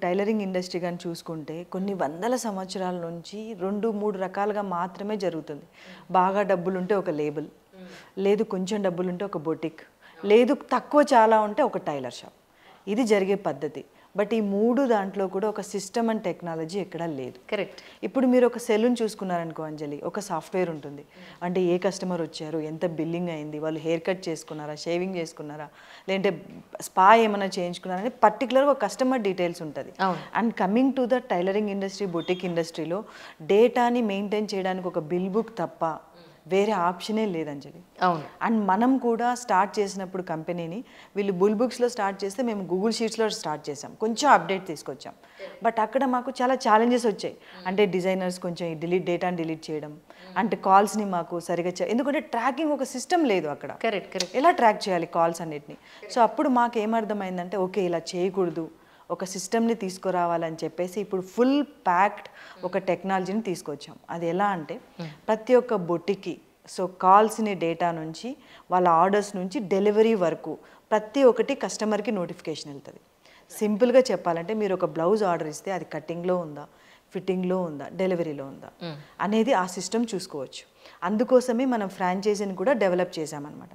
Tailoring industry కానీ చూసుకుంటే కొన్ని వందల సంవత్సరాల నుంచి 2-3 రకాలుగా మాత్రమే జరుగుతుంది. బాగా డబ్బులుంటే ఒక లేబుల్, లేదు కొంచెం డబ్బులుంటే ఒక బొటిక్, లేదు తక్కువ చాలా ఉంటే ఒక టైలర్ షాప్. ఇది జరిగే పద్ధతి. బట్ ఈ 3 దాంట్లో కూడా ఒక సిస్టమ్ అండ్ టెక్నాలజీ ఎక్కడా లేదు. కరెక్ట్. ఇప్పుడు మీరు ఒక సెలూన్ చూసుకున్నారనుకో అంజలి, ఒక సాఫ్ట్వేర్ ఉంటుంది. అంటే ఏ కస్టమర్ వచ్చారు, ఎంత బిల్లింగ్ అయింది, వాళ్ళు హెయిర్ కట్ చేసుకున్నారా, షేవింగ్ చేసుకున్నారా, లేదంటే స్పా ఏమైనా చేయించుకున్నారా అని పర్టికులర్గా ఒక కస్టమర్ డీటెయిల్స్ ఉంటుంది. And coming to the tailoring industry, boutique ఇండస్ట్రీలో డేటాని మెయింటైన్ చేయడానికి ఒక బిల్ బుక్ తప్ప వేరే ఆప్షనే లేదంజలి. అవును. అండ్ మనం కూడా స్టార్ట్ చేసినప్పుడు కంపెనీని వీళ్ళు బుల్ బుక్స్లో స్టార్ట్ చేస్తే మేము గూగుల్ షీట్స్లో స్టార్ట్ చేసాం, కొంచెం అప్డేట్ తీసుకొచ్చాం. బట్ అక్కడ మాకు చాలా ఛాలెంజెస్ వచ్చాయి. అంటే డిజైనర్స్ కొంచెం డేటాని డిలీట్ చేయడం, అంటే కాల్స్ని మాకు సరిగా ఎందుకంటే ట్రాకింగ్ ఒక సిస్టమ్ లేదు అక్కడ. కరెక్ట్. ఎలా ట్రాక్ చేయాలి కాల్స్ అన్నిటిని? సో అప్పుడు మాకు ఏమర్థమైందంటే ఓకే ఇలా చేయకూడదు, ఒక సిస్టమ్ని తీసుకురావాలని చెప్పేసి ఇప్పుడు ఫుల్ ప్యాక్డ్ ఒక టెక్నాలజీని తీసుకొచ్చాం. అది ఎలా అంటే ప్రతి ఒక్క బొట్టికి సో కాల్స్ని డేటా నుంచి వాళ్ళ ఆర్డర్స్ నుంచి డెలివరీ వరకు ప్రతి ఒక్కటి కస్టమర్కి నోటిఫికేషన్ వెళ్తుంది. సింపుల్గా చెప్పాలంటే మీరు ఒక బ్లౌజ్ ఆర్డర్ ఇస్తే అది కటింగ్లో ఉందా, ఫిట్టింగ్లో ఉందా, డెలివరీలో ఉందా అనేది ఆ సిస్టమ్ చూసుకోవచ్చు. అందుకోసమే మనం ఫ్రాంచైజీని కూడా డెవలప్ చేసామన్నమాట.